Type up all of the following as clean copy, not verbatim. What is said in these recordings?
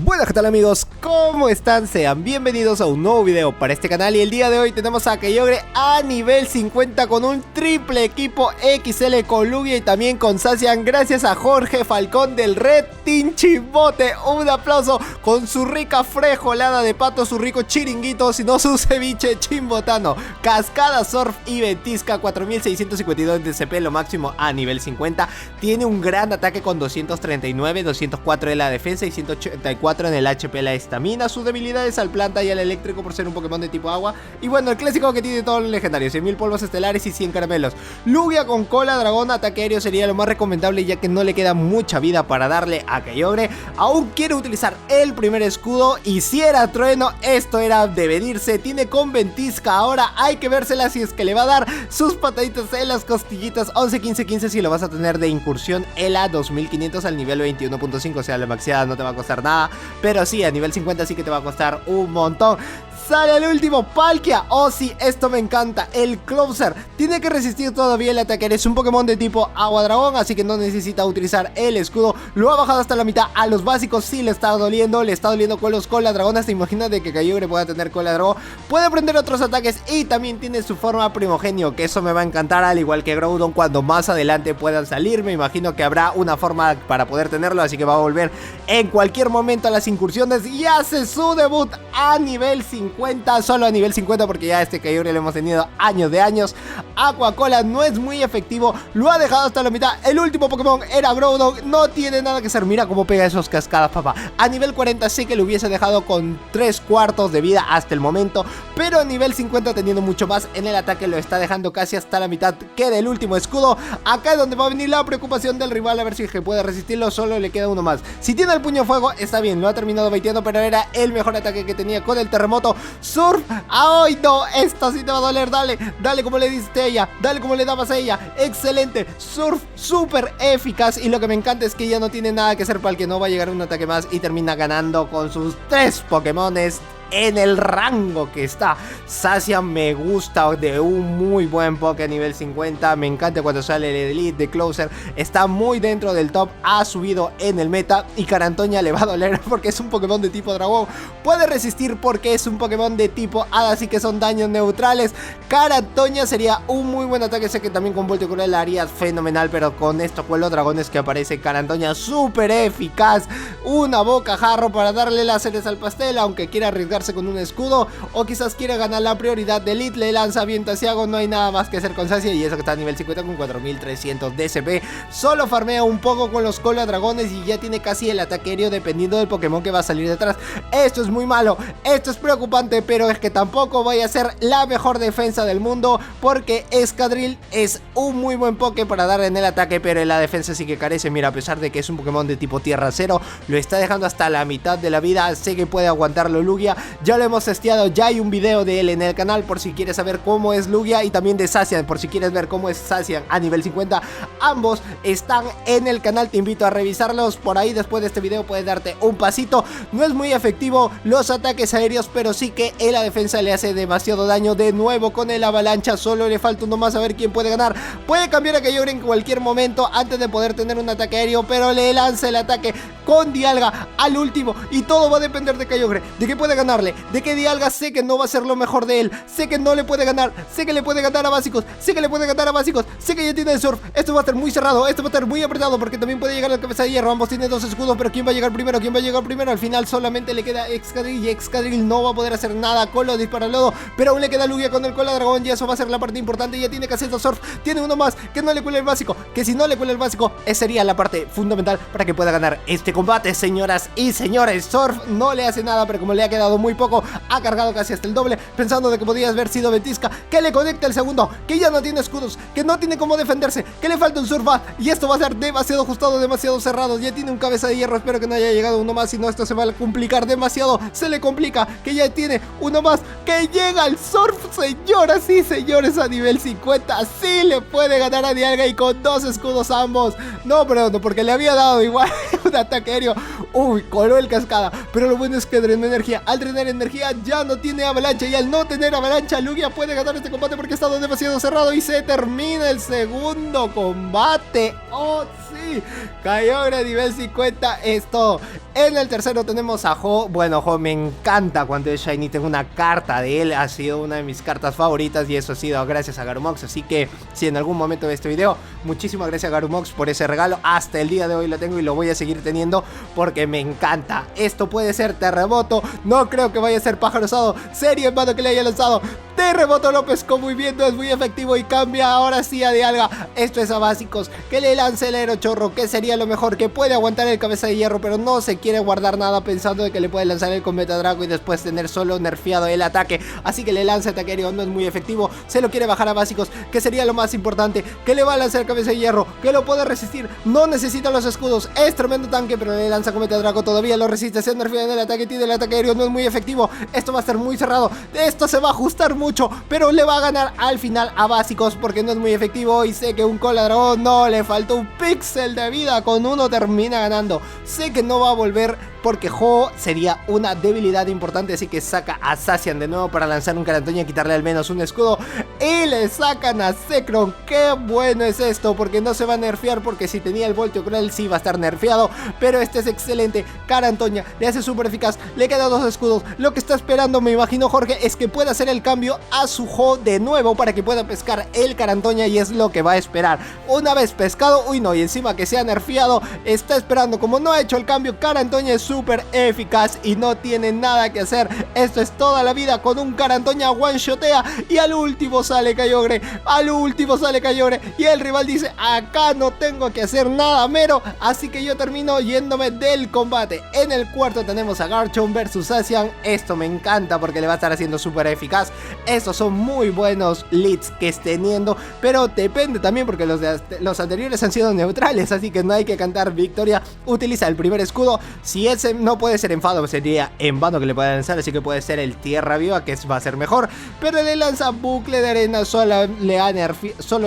Buenas, ¿qué tal amigos? ¿Cómo están? Sean bienvenidos a un nuevo video para este canal. Y el día de hoy tenemos a Kyogre a nivel 50 con un triple equipo XL con Lugia y también con Zacian, gracias a Jorge Falcón del Red Team Chimbote. Un aplauso con su rica frejolada de pato, su rico chiringuito, sino su ceviche chimbotano. Cascada, Surf y Ventisca, 4652 de CP, lo máximo a nivel 50. Tiene un gran ataque con 239, 204 de la defensa y 184 en el HP, la estamina. Sus debilidades al planta y al eléctrico por ser un Pokémon de tipo agua. Y bueno, el clásico que tiene todos los legendarios: 100.000 polvos estelares y 100 caramelos. Lugia con cola dragón, ataque aéreo sería lo más recomendable, ya que no le queda mucha vida para darle a Kyogre. Aún quiere utilizar el primer escudo y si era trueno, esto era de venirse. Tiene con Ventisca, ahora hay que vérsela si es que le va a dar sus pataditas en las costillitas. 11, 15, 15 si lo vas a tener de incursión. ELA 2500 al nivel 21.5, o sea, la maxiada no te va a costar nada, pero sí, a nivel 50 sí que te va a costar un montón. Sale el último, Palkia. Oh sí, esto me encanta. El Closer tiene que resistir todavía el ataque. Es un Pokémon de tipo agua dragón, así que no necesita utilizar el escudo. Lo ha bajado hasta la mitad. A los básicos sí le está doliendo. Le está doliendo con los cola dragonas. ¿Te imaginas de que Kyogre pueda tener cola dragón? Puede aprender otros ataques y también tiene su forma primogenio, que eso me va a encantar, al igual que Groudon. Cuando más adelante puedan salir, me imagino que habrá una forma para poder tenerlo, así que va a volver en cualquier momento a las incursiones y hace su debut a nivel 50. Solo a nivel 50, porque ya este Kyogre lo hemos tenido años de años. Aqua Cola no es muy efectivo, lo ha dejado hasta la mitad. El último Pokémon era Groudon, no tiene nada que hacer. Mira cómo pega esos cascadas, papá. A nivel 40 sí que lo hubiese dejado con 3/4 de vida hasta el momento, pero a nivel 50 teniendo mucho más en el ataque lo está dejando casi hasta la mitad. Queda el último escudo. Acá es donde va a venir la preocupación del rival, a ver si es que puede resistirlo. Solo le queda uno más. Si tiene el puño fuego está bien, lo ha terminado baiteando, pero era el mejor ataque que tenía con el terremoto. Surf, ¡ay no! Esto sí te va a doler, dale como le diste a ella, dale como le dabas a ella. Excelente, Surf, súper eficaz. Y lo que me encanta es que ya no tiene nada que hacer para el que no va a llegar un ataque más y termina ganando con sus 3 Pokémones en el rango que está. Zacian me gusta, de un muy buen Poké a nivel 50. Me encanta cuando sale el Elite de Closer. Está muy dentro del top, ha subido en el meta. Y Carantoña le va a doler porque es un Pokémon de tipo dragón. Puede resistir porque es un Pokémon de tipo hada, así que son daños neutrales. Carantoña sería un muy buen ataque. Sé que también con Voltio Cruel la haría fenomenal, pero con esto, con los dragones que aparece, Carantoña súper eficaz. Una boca jarro para darle las cereza al pastel, aunque quiera arriesgar con un escudo o quizás quiera ganar la prioridad de Elite. Le lanza viento asiago, no hay nada más que hacer con Zacian, y eso que está a nivel 50 con 4300 DCP. Solo farmea un poco con los cola dragones y ya tiene casi el ataque aéreo dependiendo del Pokémon que va a salir detrás. Esto es muy malo, esto es preocupante, pero es que tampoco vaya a ser la mejor defensa del mundo, porque Escadril es un muy buen Poké para dar en el ataque, pero en la defensa sí que carece. Mira, a pesar de que es un Pokémon de tipo tierra cero, lo está dejando hasta la mitad de la vida. Sé que puede aguantarlo Lugia, ya lo hemos testeado, ya hay un video de él en el canal por si quieres saber cómo es Lugia, y también de Zacian por si quieres ver cómo es Zacian a nivel 50. Ambos están en el canal, te invito a revisarlos. Por ahí después de este video puedes darte un pasito. No es muy efectivo los ataques aéreos, pero sí que en la defensa le hace demasiado daño. De nuevo con el avalancha, solo le falta uno más a ver quién puede ganar. Puede cambiar a Kyogre en cualquier momento antes de poder tener un ataque aéreo, pero le lanza el ataque con Dialga al último y todo va a depender de Kyogre, de que puede ganarle, de que Dialga sé que no va a ser lo mejor de él, sé que no le puede ganar, sé que le puede ganar a básicos, sé que le puede ganar a básicos, sé que ya tiene el Surf. Esto va a estar muy cerrado, esto va a estar muy apretado, porque también puede llegar la cabeza de hierro. Ambos tienen 2 escudos, pero ¿quién va a llegar primero? ¿Quién va a llegar primero? Al final solamente le queda Excadrill y Excadrill no va a poder hacer nada con los disparalodo, pero aún le queda Lugia con el cola dragón y eso va a ser la parte importante. Ya tiene que hacer Surf, tiene uno más, que no le cuele el básico, que si no le cuele el básico, esa sería la parte fundamental para que pueda ganar este combate, señoras y señores. Surf no le hace nada, pero como le ha quedado muy poco, ha cargado casi hasta el doble, pensando de que podría haber sido Ventisca, que le conecta el segundo, que ya no tiene escudos, que no tiene cómo defenderse, que le falta un Surfa, y esto va a ser demasiado ajustado, demasiado cerrado. Ya tiene un cabeza de hierro, espero que no haya llegado uno más, si no esto se va a complicar demasiado. Se le complica, que ya tiene uno más, que llega el Surf, señoras y señores, a nivel 50. Sí le puede ganar a Dialga y con 2 escudos ambos. No, pero no, porque le había dado igual un ataque aéreo. Uy, coló el cascada, pero lo bueno es que drenó energía. Al drenar energía ya no tiene avalancha, y al no tener avalancha, Lugia puede ganar este combate porque ha estado demasiado cerrado y se termina el segundo combate. ¡Oh, sí! sí. Kyogre nivel 50 es todo. En el tercero tenemos a Ho. Bueno, Ho me encanta cuando es Shiny. Tengo una carta de él. Ha sido una de mis cartas favoritas. Y eso ha sido gracias a Garumox. Así que si en algún momento de este video, muchísimas gracias a Garumox por ese regalo. Hasta el día de hoy lo tengo y lo voy a seguir teniendo porque me encanta. Esto puede ser terremoto. No creo que vaya a ser pájaro osado. Serio en vano que le haya lanzado. Terremoto lo pescó muy bien. No es muy efectivo y cambia ahora sí a Dialga. Esto es a básicos. Que le lance el Aerochorro. Que sería lo mejor. Que puede aguantar el cabeza de hierro. Pero no se quiere guardar nada pensando de que le puede lanzar el Cometa Draco y después tener solo nerfeado el ataque. Así que le lanza ataque aéreo. No es muy efectivo. Se lo quiere bajar a básicos. Que sería lo más importante. Que le va a lanzar el cabeza de hierro. Que lo puede resistir. No necesita los escudos. Es tremendo tanque. Pero le lanza Cometa Draco. Todavía lo resiste. Se ha nerfeado en el ataque. Tiene el ataque aéreo. No es muy efectivo. Esto va a estar muy cerrado. Esto se va a ajustar mucho. Pero le va a ganar al final a básicos. Porque no es muy efectivo. Y sé que un Cola Dragón no le faltó un píxel de vida. Con uno termina ganando. Sé que no va a volver porque Ho sería una debilidad importante. Así que saca a Zacian de nuevo para lanzar un Carantoña y quitarle al menos un escudo. Y le sacan a Zekrom. Qué bueno es esto, porque no se va a nerfear. Porque si tenía el Voltio Cruel sí va a estar nerfeado. Pero este es excelente. Carantoña le hace súper eficaz. Le quedan dos escudos. Lo que está esperando, me imagino, Jorge, es que pueda hacer el cambio a su Ho de nuevo para que pueda pescar el Carantoña. Y es lo que va a esperar. Una vez pescado, uy no, y encima que se ha nerfeado, está esperando. Como no ha hecho el cambio, Carantoña es súper eficaz y no tiene nada que hacer. Esto es toda la vida con un Carantoña one-shotea. Y al último sale Kyogre. Al último sale Kyogre. Y el rival dice, acá no tengo que hacer nada, mero. Así que yo termino yéndome del combate. En el cuarto tenemos a Garchomp versus Zacian. Esto me encanta porque le va a estar haciendo súper eficaz. Estos son muy buenos leads que esté teniendo. Pero depende también porque los anteriores han sido neutrales. Así que no hay que cantar victoria. Utiliza el primer escudo. Si ese no puede ser enfado, sería en vano que le pueda lanzar. Así que puede ser el Tierra Viva, que va a ser mejor. Pero le lanza bucle de arena. Solo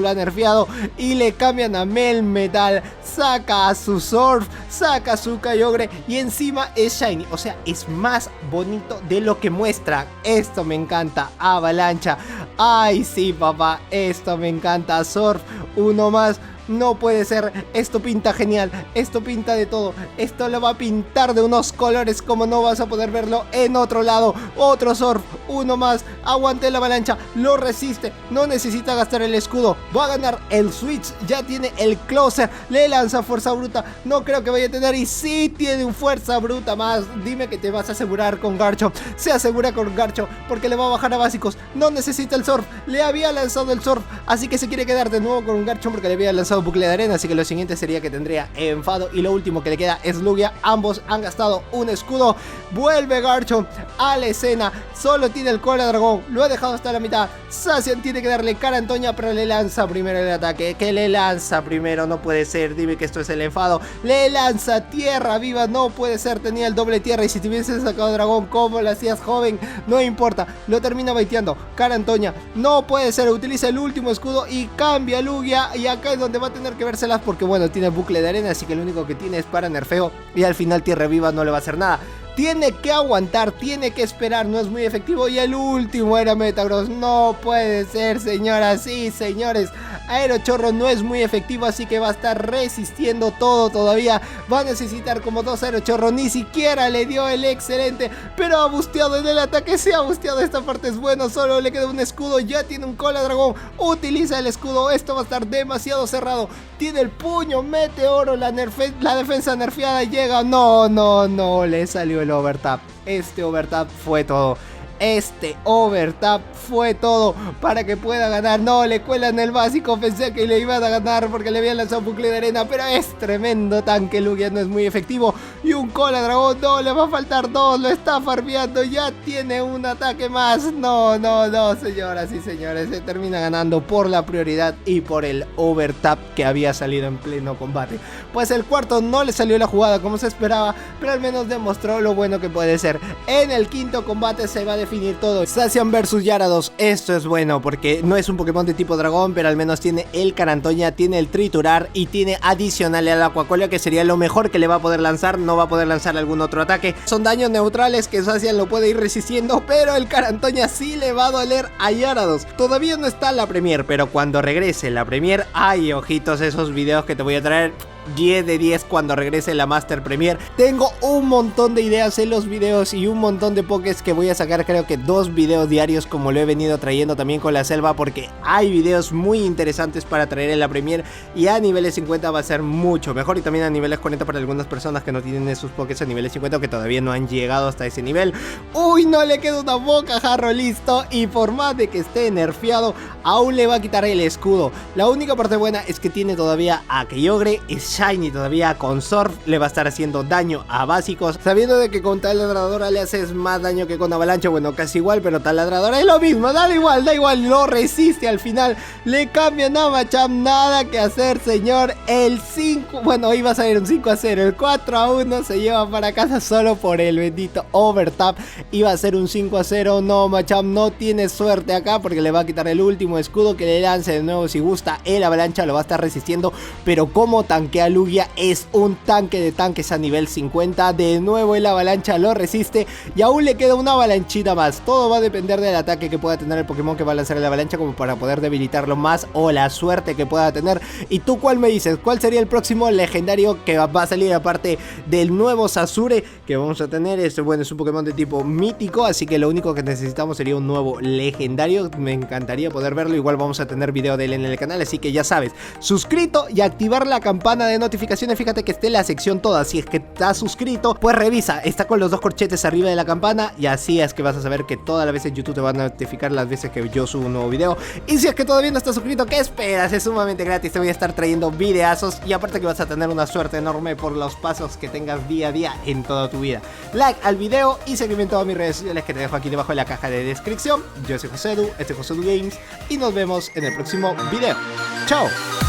lo ha nerfeado. Y le cambian a Melmetal. Saca a su Surf. Saca a su Kyogre. Y encima es Shiny. O sea, es más bonito de lo que muestra. Esto me encanta. Avalancha. Ay, sí, papá. Esto me encanta. Surf. Uno más. No puede ser, esto pinta genial, esto pinta de todo, esto lo va a pintar de unos colores como no vas a poder verlo en otro lado. Otro Surf, uno más, aguante la avalancha, lo resiste, no necesita gastar el escudo, va a ganar el Switch, ya tiene el Closer, le lanza fuerza bruta, no creo que vaya a tener y sí tiene un fuerza bruta más. Dime que te vas a asegurar con Garchomp. Se asegura con Garchomp porque le va a bajar a básicos, no necesita el Surf, le había lanzado el Surf, así que se quiere quedar de nuevo con un Garchomp porque le había lanzado bucle de arena, así que lo siguiente sería que tendría enfado y lo último que le queda es Lugia. Ambos han gastado un escudo. Vuelve Garchomp a la escena, solo tiene el Cola Dragón, lo ha dejado hasta la mitad. Zacian tiene que darle Carantoña, pero le lanza primero el ataque. Que le lanza primero, no puede ser, dime que esto es el enfado. Le lanza Tierra Viva, no puede ser, tenía el doble tierra y si te hubiese sacado dragón, ¿cómo lo hacías, joven? No importa, lo termina baiteando. Carantoña, no puede ser, utiliza el último escudo y cambia Lugia, y acá es donde va a tener que vérselas porque bueno, tiene bucle de arena, así que lo único que tiene es para nerfeo y al final Tierra Viva no le va a hacer nada. Tiene que aguantar, tiene que esperar, no es muy efectivo. Y el último era Metagross. No puede ser, señoras y señores. Aerochorro no es muy efectivo, así que va a estar resistiendo todo todavía. Va a necesitar como dos Aerochorro. Ni siquiera le dio el excelente, pero ha busteado en el ataque. Se ha busteado, esta parte es bueno. Solo le queda un escudo, ya tiene un Cola Dragón. Utiliza el escudo, esto va a estar demasiado cerrado. Tiene el puño Meteoro, la defensa nerfeada llega. No, le salió el overtap. Este overtap fue todo. Este overtap fue todo para que pueda ganar. No, le cuelan el básico. Pensé que le iban a ganar porque le habían lanzado un bucle de arena, pero es tremendo tanque. Lugia no es muy efectivo. Y un Cola Dragón, no, le va a faltar dos. Lo está farmeando, ya tiene un ataque más. No, señoras y señores, se termina ganando por la prioridad y por el overtap que había salido en pleno combate. Pues el cuarto no le salió la jugada como se esperaba, pero al menos demostró lo bueno que puede ser. En el quinto combate se va a definir todo. Zacian versus Gyarados. Esto es bueno porque no es un Pokémon de tipo dragón, pero al menos tiene el Carantoña, tiene el Triturar y tiene adicional al Aquacolia, que sería lo mejor que le va a poder lanzar. No va a poder lanzar algún otro ataque. Son daños neutrales que Zacian lo puede ir resistiendo, pero el Carantoña sí le va a doler a Gyarados. Todavía no está la Premier, pero cuando regrese la Premier, ay, ojitos, esos videos que te voy a traer 10 de 10 cuando regrese la Master Premier. Tengo un montón de ideas en los videos y un montón de pokés que voy a sacar, creo que 2 videos diarios como lo he venido trayendo también con la selva, porque hay videos muy interesantes para traer en la Premier y a niveles 50 va a ser mucho mejor, y también a niveles 40 para algunas personas que no tienen esos pokés a niveles 50 o que todavía no han llegado hasta ese nivel. Uy, no le queda una boca, Jarro, listo. Y por más de que esté nerfeado, aún le va a quitar el escudo. La única parte buena es que tiene todavía a Kyogre, es Shiny todavía con Surf, le va a estar haciendo daño a básicos, sabiendo de que con taladradora le haces más daño que con avalancha. Bueno, casi igual, pero taladradora es lo mismo, da igual, lo resiste al final. Le cambian a Machamp, nada que hacer, señor. El 5, bueno, iba a salir un 5-0, el 4-1 se lleva para casa solo por el bendito overtap. Iba a ser un 5-0, no, Machamp no tiene suerte acá porque le va a quitar el último escudo que le lance de nuevo. Si gusta, el avalancha lo va a estar resistiendo, pero como tanquea Lugia, es un tanque de tanques a nivel 50. De nuevo el avalancha lo resiste y aún le queda una avalanchita más. Todo va a depender del ataque que pueda tener el Pokémon que va a lanzar el avalancha como para poder debilitarlo más, o la suerte que pueda tener. ¿Y tú cuál me dices? ¿Cuál sería el próximo legendario que va a salir aparte del nuevo Sasure que vamos a tener? Bueno, es un Pokémon de tipo mítico, así que lo único que necesitamos sería un nuevo legendario. Me encantaría poder verlo. Igual vamos a tener video de él en el canal, así que ya sabes, suscrito y activar la campana de notificaciones. Fíjate que esté en la sección toda. Si es que estás suscrito, pues revisa, está con los 2 corchetes arriba de la campana, y así es que vas a saber que todas las veces YouTube te va a notificar las veces que yo subo un nuevo video. Y si es que todavía no estás suscrito, ¿qué esperas? Es sumamente gratis, te voy a estar trayendo videazos, y aparte que vas a tener una suerte enorme por los pasos que tengas día a día en toda tu vida. Like al video y seguime en todas mis redes sociales que te dejo aquí debajo en la caja de descripción. Yo soy Josedu, este es Josedu Games, y nos vemos en el próximo video. ¡Chao!